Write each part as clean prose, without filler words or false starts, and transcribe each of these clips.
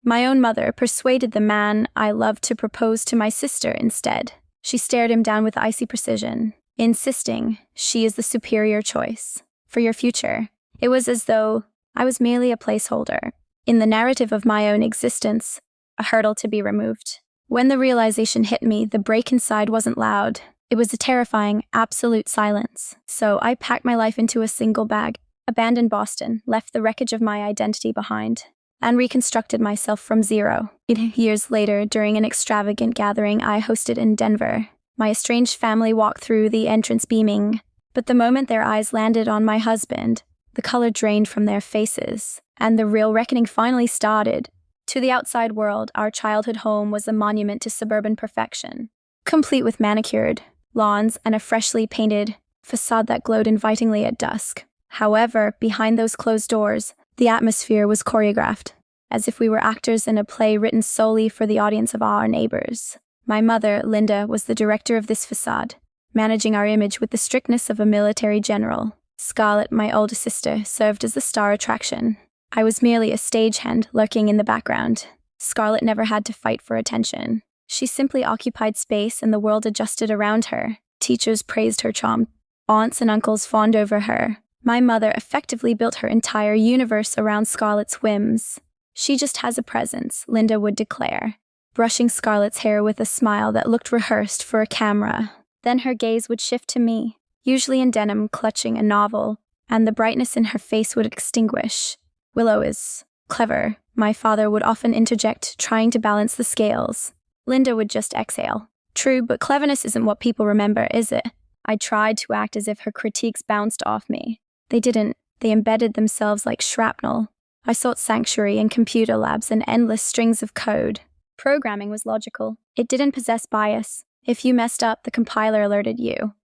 My own mother persuaded the man I loved to propose to my sister instead. She stared him down with icy precision, insisting she is the superior choice for your future. It was as though I was merely a placeholder in the narrative of my own existence, a hurdle to be removed. When the realization hit me, the break inside wasn't loud. It was a terrifying, absolute silence. So I packed my life into a single bag, abandoned Boston, left the wreckage of my identity behind, and reconstructed myself from zero. Years later, during an extravagant gathering I hosted in Denver, my estranged family walked through the entrance beaming, but the moment their eyes landed on my husband, the color drained from their faces, and the real reckoning finally started. To the outside world, our childhood home was a monument to suburban perfection, complete with manicured lawns and a freshly painted facade that glowed invitingly at dusk. However, behind those closed doors, the atmosphere was choreographed, as if we were actors in a play written solely for the audience of our neighbors. My mother, Linda, was the director of this facade, managing our image with the strictness of a military general. Scarlett, my older sister, served as the star attraction. I was merely a stagehand lurking in the background. Scarlett never had to fight for attention. She simply occupied space and the world adjusted around her. Teachers praised her charm. Aunts and uncles fawned over her. My mother effectively built her entire universe around Scarlett's whims. She just has a presence, Linda would declare, brushing Scarlett's hair with a smile that looked rehearsed for a camera. Then her gaze would shift to me, usually in denim, clutching a novel, and the brightness in her face would extinguish. Willow is clever, my father would often interject, trying to balance the scales. Linda would just exhale. True, but cleverness isn't what people remember, is it? I tried to act as if her critiques bounced off me. They didn't. They embedded themselves like shrapnel. I sought sanctuary in computer labs and endless strings of code. Programming was logical. It didn't possess bias. If you messed up, the compiler alerted you.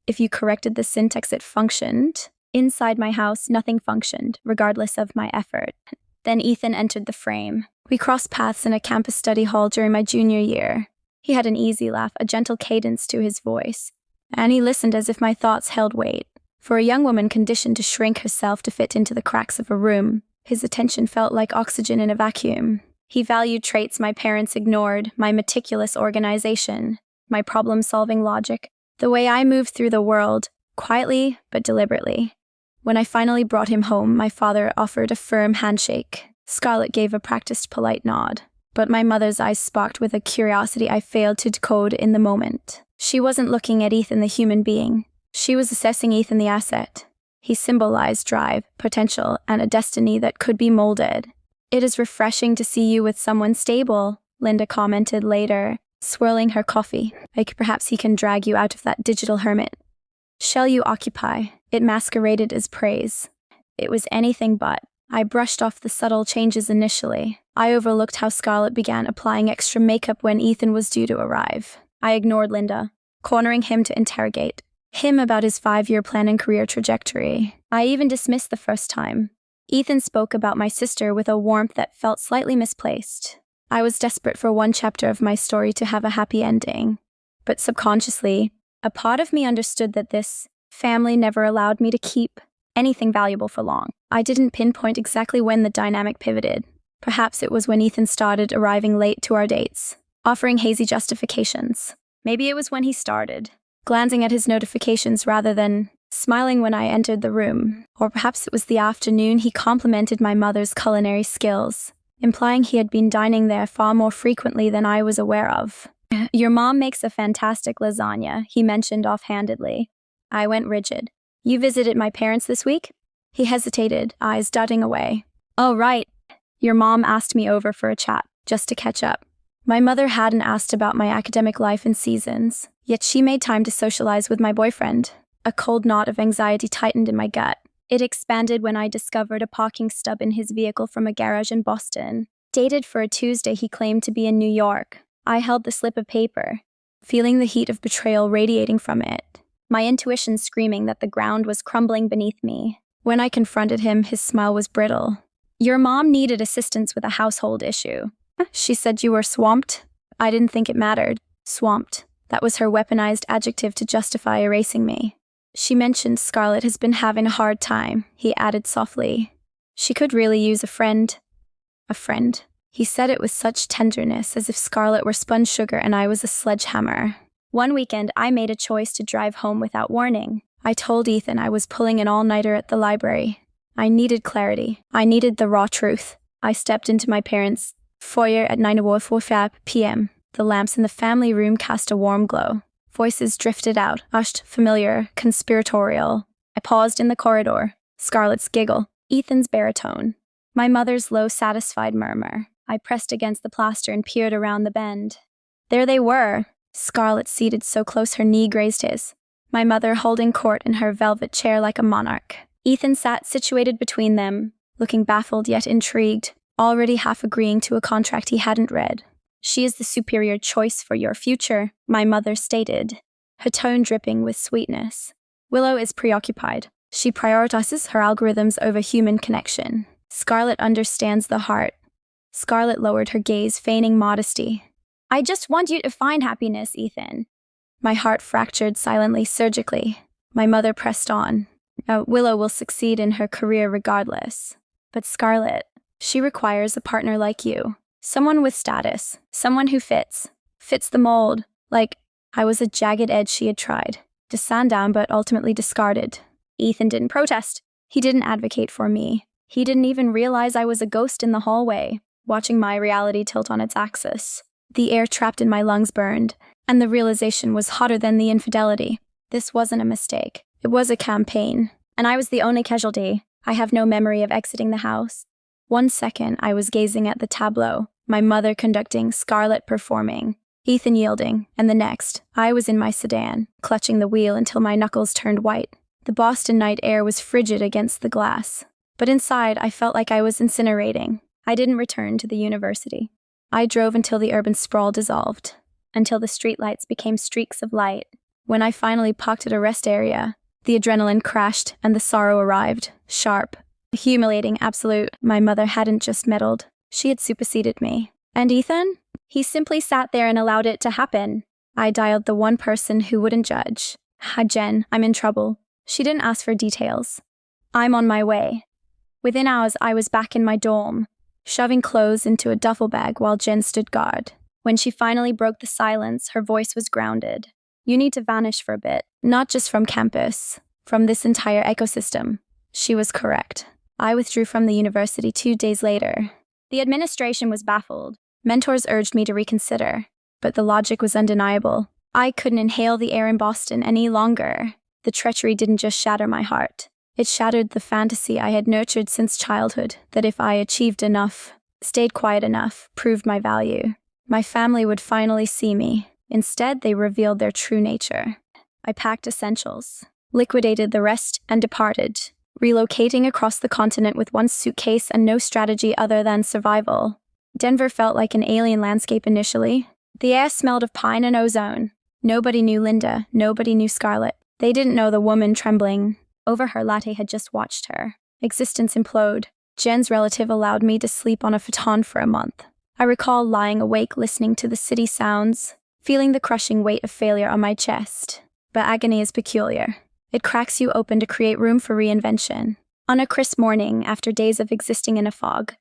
If you corrected the syntax, it functioned. Inside my house, nothing functioned, regardless of my effort. Then Ethan entered the frame. We crossed paths in a campus study hall during my junior year. He had an easy laugh, a gentle cadence to his voice, and he listened as if my thoughts held weight. For a young woman conditioned to shrink herself to fit into the cracks of a room, his attention felt like oxygen in a vacuum. He valued traits my parents ignored, my meticulous organization, my problem-solving logic, the way I moved through the world, quietly but deliberately. When I finally brought him home, my father offered a firm handshake. Scarlett gave a practiced polite nod, but my mother's eyes sparkled with a curiosity I failed to decode in the moment. She wasn't looking at Ethan the human being. She was assessing Ethan the asset. He symbolized drive, potential, and a destiny that could be molded. "It is refreshing to see you with someone stable," Linda commented later, swirling her coffee. Like perhaps he can drag you out of that digital hermit shell you occupy. It masqueraded as praise. It was anything but. I brushed off the subtle changes initially. I overlooked how Scarlett began applying extra makeup when Ethan was due to arrive. I ignored Linda, cornering him to interrogate him about his 5-year plan and career trajectory. I even dismissed the first time. Ethan spoke about my sister with a warmth that felt slightly misplaced. I was desperate for one chapter of my story to have a happy ending. But subconsciously, a part of me understood that this family never allowed me to keep anything valuable for long. I didn't pinpoint exactly when the dynamic pivoted. Perhaps it was when Ethan started arriving late to our dates, offering hazy justifications. Maybe it was when he started glancing at his notifications rather than smiling when I entered the room. Or perhaps it was the afternoon he complimented my mother's culinary skills, implying he had been dining there far more frequently than I was aware of. "Your mom makes a fantastic lasagna," he mentioned offhandedly. I went rigid. "You visited my parents this week?" He hesitated, eyes darting away. "Oh, right. Your mom asked me over for a chat, just to catch up." My mother hadn't asked about my academic life in seasons, yet she made time to socialize with my boyfriend. A cold knot of anxiety tightened in my gut. It expanded when I discovered a parking stub in his vehicle from a garage in Boston. Dated for a Tuesday, he claimed to be in New York. I held the slip of paper, feeling the heat of betrayal radiating from it, my intuition screaming that the ground was crumbling beneath me. When I confronted him, his smile was brittle. "Your mom needed assistance with a household issue. She said you were swamped." I didn't think it mattered. Swamped. That was her weaponized adjective to justify erasing me. "She mentioned Scarlett has been having a hard time," he added softly. "She could really use a friend." A friend. He said it with such tenderness, as if Scarlett were spun sugar and I was a sledgehammer. One weekend, I made a choice to drive home without warning. I told Ethan I was pulling an all-nighter at the library. I needed clarity. I needed the raw truth. I stepped into my parents' foyer at 9:45 p.m. The lamps in the family room cast a warm glow. Voices drifted out, hushed, familiar, conspiratorial. I paused in the corridor. Scarlett's giggle. Ethan's baritone. My mother's low, satisfied murmur. I pressed against the plaster and peered around the bend. There they were. Scarlett seated so close her knee grazed his. My mother holding court in her velvet chair like a monarch. Ethan sat situated between them, looking baffled yet intrigued, already half agreeing to a contract he hadn't read. She is the superior choice for your future, my mother stated, her tone dripping with sweetness. Willow is preoccupied. She prioritizes her algorithms over human connection. Scarlett understands the heart. Scarlett lowered her gaze, feigning modesty. I just want you to find happiness, Ethan. My heart fractured silently, surgically. My mother pressed on. Willow will succeed in her career regardless. But Scarlett, she requires a partner like you. Someone with status. Someone who fits the mold. Like, I was a jagged edge she had tried to sand down but ultimately discarded. Ethan didn't protest. He didn't advocate for me. He didn't even realize I was a ghost in the hallway, watching my reality tilt on its axis. The air trapped in my lungs burned, and the realization was hotter than the infidelity. This wasn't a mistake. It was a campaign, and I was the only casualty. I have no memory of exiting the house. 1 second, I was gazing at the tableau, my mother conducting, Scarlett performing, Ethan yielding, and the next, I was in my sedan, clutching the wheel until my knuckles turned white. The Boston night air was frigid against the glass, but inside I felt like I was incinerating. I didn't return to the university. I drove until the urban sprawl dissolved, until the streetlights became streaks of light. When I finally parked at a rest area, the adrenaline crashed and the sorrow arrived, sharp, humiliating, absolute. My mother hadn't just meddled, she had superseded me. And Ethan? He simply sat there and allowed it to happen. I dialed the one person who wouldn't judge. Hi, Jen, I'm in trouble. She didn't ask for details. I'm on my way. Within hours, I was back in my dorm, shoving clothes into a duffel bag while Jen stood guard. When she finally broke the silence, her voice was grounded. You need to vanish for a bit, not just from campus, from this entire ecosystem. She was correct. I withdrew from the university 2 days later. The administration was baffled. Mentors urged me to reconsider, but the logic was undeniable. I couldn't inhale the air in Boston any longer. The treachery didn't just shatter my heart. It shattered the fantasy I had nurtured since childhood, that if I achieved enough, stayed quiet enough, proved my value, my family would finally see me. Instead, they revealed their true nature. I packed essentials, liquidated the rest, and departed, relocating across the continent with one suitcase and no strategy other than survival. Denver felt like an alien landscape initially. The air smelled of pine and ozone. Nobody knew Linda, nobody knew Scarlett. They didn't know the woman trembling over her latte had just watched her existence implode. Jen's relative allowed me to sleep on a futon for a month. I recall lying awake listening to the city sounds, feeling the crushing weight of failure on my chest. But agony is peculiar. It cracks you open to create room for reinvention. On a crisp morning, after days of existing in a fog,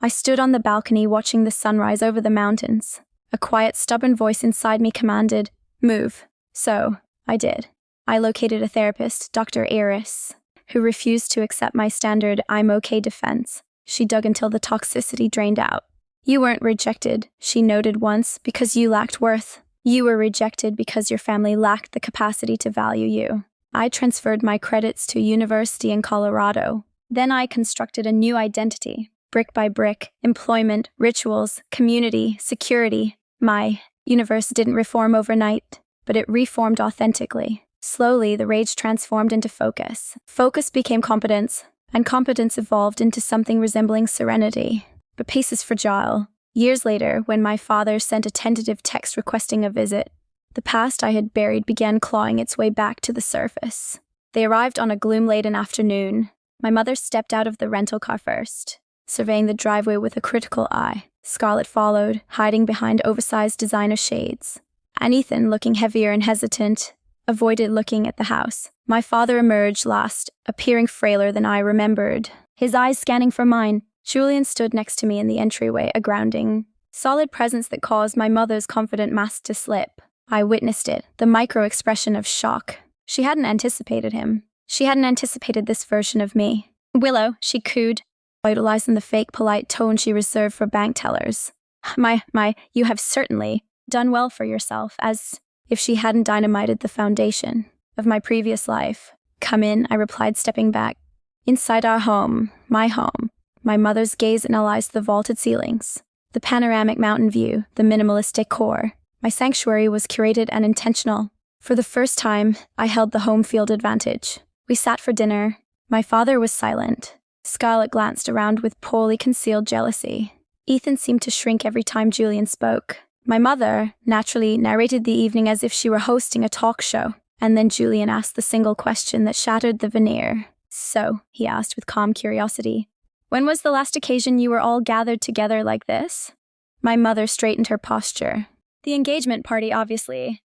I stood on the balcony watching the sunrise over the mountains. A quiet, stubborn voice inside me commanded, "Move." So, I did. I located a therapist, Dr. Aris, who refused to accept my standard "I'm okay" defense. She dug until the toxicity drained out. You weren't rejected, she noted once, because you lacked worth. You were rejected because your family lacked the capacity to value you. I transferred my credits to a university in Colorado. Then I constructed a new identity, brick by brick, employment, rituals, community, security. My universe didn't reform overnight, but it reformed authentically. Slowly, the rage transformed into focus. Focus became competence, and competence evolved into something resembling serenity. But pace is fragile. Years later, when my father sent a tentative text requesting a visit, the past I had buried began clawing its way back to the surface. They arrived on a gloom-laden afternoon. My mother stepped out of the rental car first, surveying the driveway with a critical eye. Scarlett followed, hiding behind oversized designer shades. And Ethan, looking heavier and hesitant, avoided looking at the house. My father emerged last, appearing frailer than I remembered, his eyes scanning for mine. Julian stood next to me in the entryway, a grounding, solid presence that caused my mother's confident mask to slip. I witnessed it, the micro-expression of shock. She hadn't anticipated him. She hadn't anticipated this version of me. "Willow," she cooed, idolizing the fake polite tone she reserved for bank tellers. You have certainly done well for yourself," as if she hadn't dynamited the foundation of my previous life. "Come in," I replied, stepping back. Inside our home, my mother's gaze analyzed the vaulted ceilings, the panoramic mountain view, the minimalist decor. My sanctuary was curated and intentional. For the first time, I held the home field advantage. We sat for dinner. My father was silent. Scarlett glanced around with poorly concealed jealousy. Ethan seemed to shrink every time Julian spoke. My mother, naturally, narrated the evening as if she were hosting a talk show. And then Julian asked the single question that shattered the veneer. "So," he asked with calm curiosity, "when was the last occasion you were all gathered together like this?" My mother straightened her posture. "The engagement party, obviously."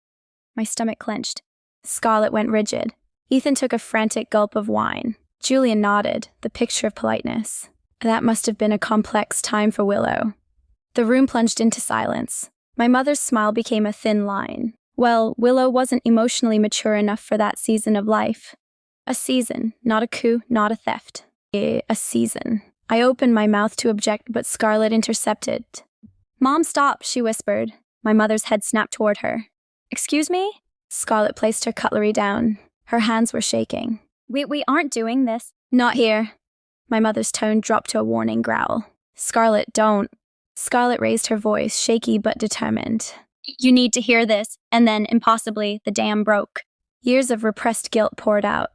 My stomach clenched. Scarlett went rigid. Ethan took a frantic gulp of wine. Julian nodded, the picture of politeness. That must have been a complex time for Willow. The room plunged into silence. My mother's smile became a thin line. Well, Willow wasn't emotionally mature enough for that season of life. A season, not a coup, not a theft. A season. I opened my mouth to object, but Scarlett intercepted. "Mom, stop," she whispered. My mother's head snapped toward her. "Excuse me?" Scarlett placed her cutlery down. Her hands were shaking. We aren't doing this." "Not here." My mother's tone dropped to a warning growl. "Scarlett, don't." Scarlett raised her voice, shaky but determined. "You need to hear this." And then, impossibly, the dam broke. Years of repressed guilt poured out.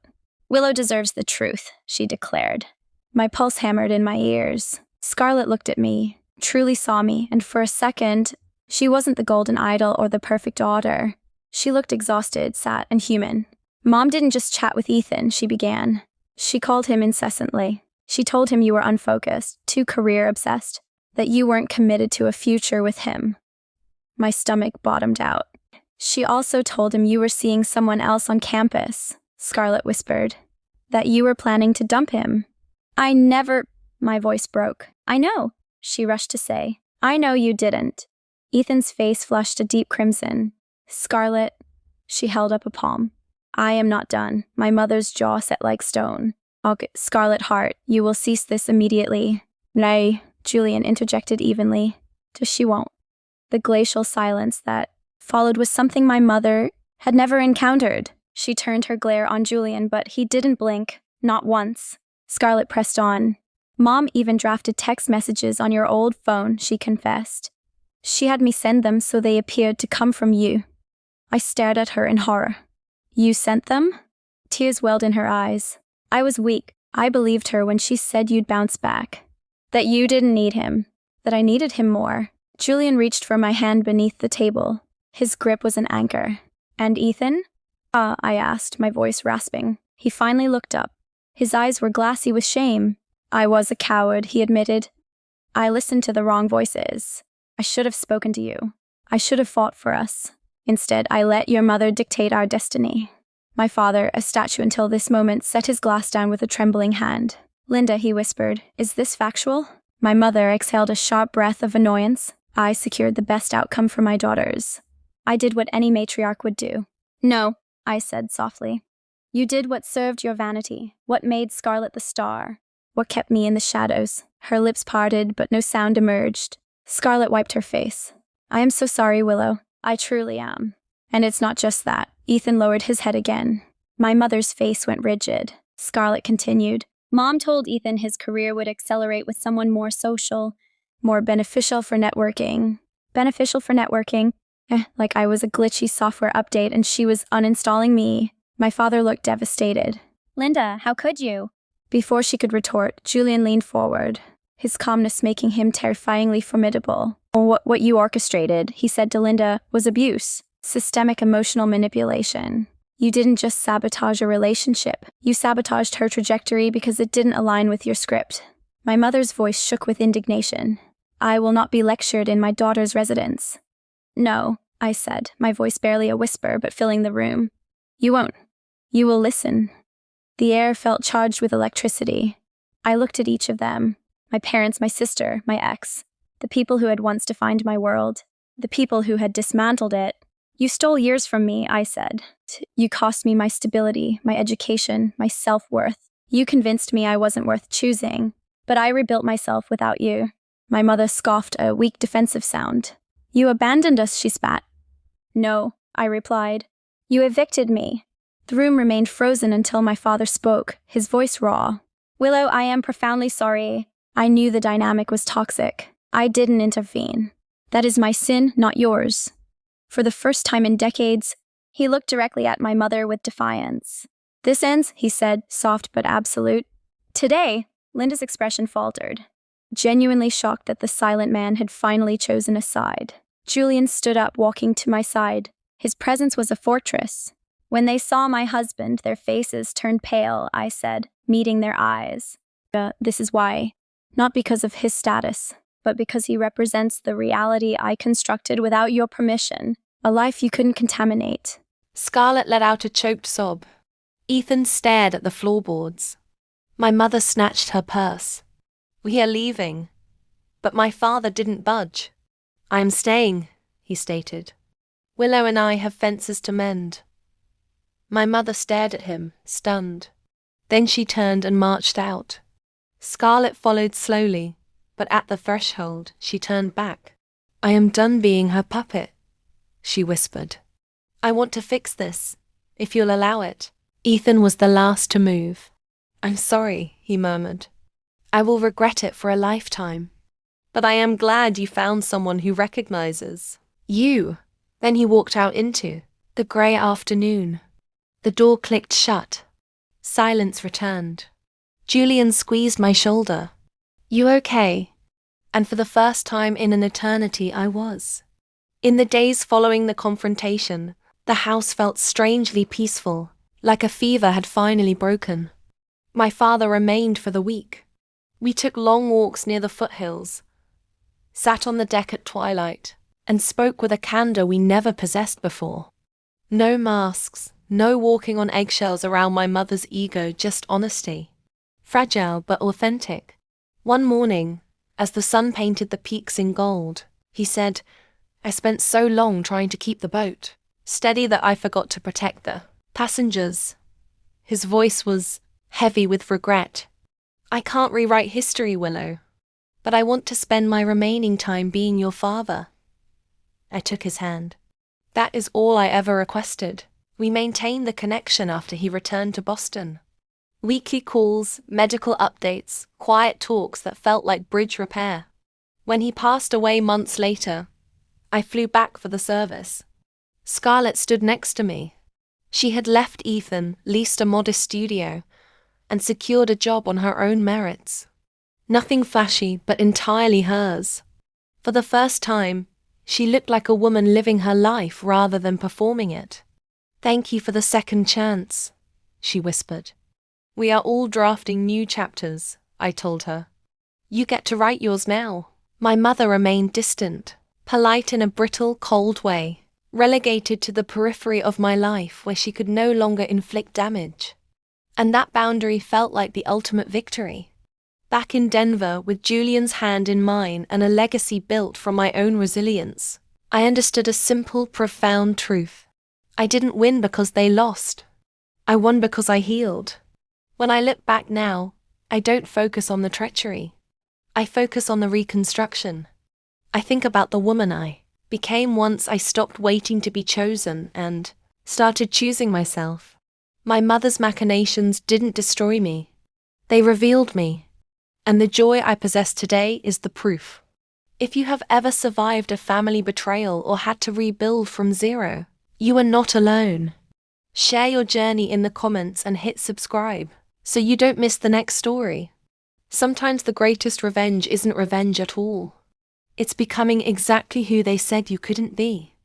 "Willow deserves the truth," she declared. My pulse hammered in my ears. Scarlett looked at me, truly saw me, and for a second, she wasn't the golden idol or the perfect daughter. She looked exhausted, sad, and human. "Mom didn't just chat with Ethan," she began. "She called him incessantly. She told him you were unfocused, too career-obsessed, that you weren't committed to a future with him." My stomach bottomed out. "She also told him you were seeing someone else on campus," Scarlett whispered. "That you were planning to dump him." "I never—" My voice broke. "I know," she rushed to say. "I know you didn't." Ethan's face flushed a deep crimson. "Scarlett," she held up a palm. "I am not done." My mother's jaw set like stone. "Okay, Scarlett Hart, you will cease this immediately." "Nay," Julian interjected evenly. "She won't." The glacial silence that followed was something my mother had never encountered. She turned her glare on Julian, but he didn't blink, not once. Scarlett pressed on. "Mom even drafted text messages on your old phone," she confessed. "She had me send them so they appeared to come from you." I stared at her in horror. "You sent them?" Tears welled in her eyes. I was weak. I believed her when she said you'd bounce back. That you didn't need him. That I needed him more. Julian reached for my hand beneath the table. His grip was an anchor. "And Ethan?" I asked, my voice rasping. He finally looked up. His eyes were glassy with shame. "I was a coward," he admitted. "I listened to the wrong voices. I should have spoken to you. I should have fought for us. Instead, I let your mother dictate our destiny." My father, a statue until this moment, set his glass down with a trembling hand. "Linda," he whispered, "is this factual?" My mother exhaled a sharp breath of annoyance. I secured the best outcome for my daughters. I did what any matriarch would do. "No," I said softly. "You did what served your vanity, what made Scarlett the star, what kept me in the shadows." Her lips parted, but no sound emerged. Scarlett wiped her face. "I am so sorry, Willow. I truly am. And it's not just that." Ethan lowered his head again. My mother's face went rigid. Scarlett continued. "Mom told Ethan his career would accelerate with someone more social, more beneficial for networking." Beneficial for networking? Like I was a glitchy software update and she was uninstalling me. My father looked devastated. "Linda, how could you?" Before she could retort, Julian leaned forward, his calmness making him terrifyingly formidable. What you orchestrated," he said to Linda, "was abuse. Systemic emotional manipulation. You didn't just sabotage a relationship. You sabotaged her trajectory because it didn't align with your script." My mother's voice shook with indignation. "I will not be lectured in my daughter's residence." "No," I said, my voice barely a whisper but filling the room. "You won't. You will listen." The air felt charged with electricity. I looked at each of them. My parents, my sister, my ex. The people who had once defined my world. The people who had dismantled it. You stole years from me, I said. You cost me my stability, my education, my self-worth. You convinced me I wasn't worth choosing. But I rebuilt myself without you. My mother scoffed a weak defensive sound. You abandoned us, she spat. No, I replied. You evicted me. The room remained frozen until my father spoke, his voice raw. Willow, I am profoundly sorry. I knew the dynamic was toxic. I didn't intervene. That is my sin, not yours. For the first time in decades, he looked directly at my mother with defiance. This ends, he said, soft but absolute. Today, Linda's expression faltered, genuinely shocked that the silent man had finally chosen a side. Julian stood up, walking to my side. His presence was a fortress. When they saw my husband, their faces turned pale, I said, meeting their eyes. This is why. Not because of his status, but because he represents the reality I constructed without your permission, a life you couldn't contaminate. Scarlett let out a choked sob. Ethan stared at the floorboards. My mother snatched her purse. We are leaving. But my father didn't budge. I am staying, he stated. Willow and I have fences to mend. My mother stared at him, stunned. Then she turned and marched out. Scarlett followed slowly, but at the threshold, she turned back. I am done being her puppet, she whispered. I want to fix this, if you'll allow it. Ethan was the last to move. I'm sorry, he murmured. I will regret it for a lifetime. But I am glad you found someone who recognizes you. Then he walked out into the grey afternoon. The door clicked shut. Silence returned. Julian squeezed my shoulder. You okay? And for the first time in an eternity, I was. In the days following the confrontation, the house felt strangely peaceful, like a fever had finally broken. My father remained for the week. We took long walks near the foothills, sat on the deck at twilight, and spoke with a candor we never possessed before. No masks, no walking on eggshells around my mother's ego, just honesty. Fragile but authentic. One morning, as the sun painted the peaks in gold, he said, I spent so long trying to keep the boat steady that I forgot to protect the passengers. His voice was heavy with regret. I can't rewrite history, Willow, but I want to spend my remaining time being your father. I took his hand. That is all I ever requested. We maintained the connection after he returned to Boston. Weekly calls, medical updates, quiet talks that felt like bridge repair. When he passed away months later, I flew back for the service. Scarlett stood next to me. She had left Ethan, leased a modest studio, and secured a job on her own merits. Nothing flashy, but entirely hers. For the first time, she looked like a woman living her life rather than performing it. Thank you for the second chance, she whispered. We are all drafting new chapters, I told her. You get to write yours now. My mother remained distant, polite in a brittle, cold way, relegated to the periphery of my life where she could no longer inflict damage. And that boundary felt like the ultimate victory. Back in Denver, with Julian's hand in mine and a legacy built from my own resilience, I understood a simple, profound truth. I didn't win because they lost. I won because I healed. When I look back now, I don't focus on the treachery. I focus on the reconstruction. I think about the woman I became once I stopped waiting to be chosen and started choosing myself. My mother's machinations didn't destroy me. They revealed me. And the joy I possess today is the proof. If you have ever survived a family betrayal or had to rebuild from zero, you are not alone. Share your journey in the comments and hit subscribe so you don't miss the next story. Sometimes the greatest revenge isn't revenge at all. It's becoming exactly who they said you couldn't be.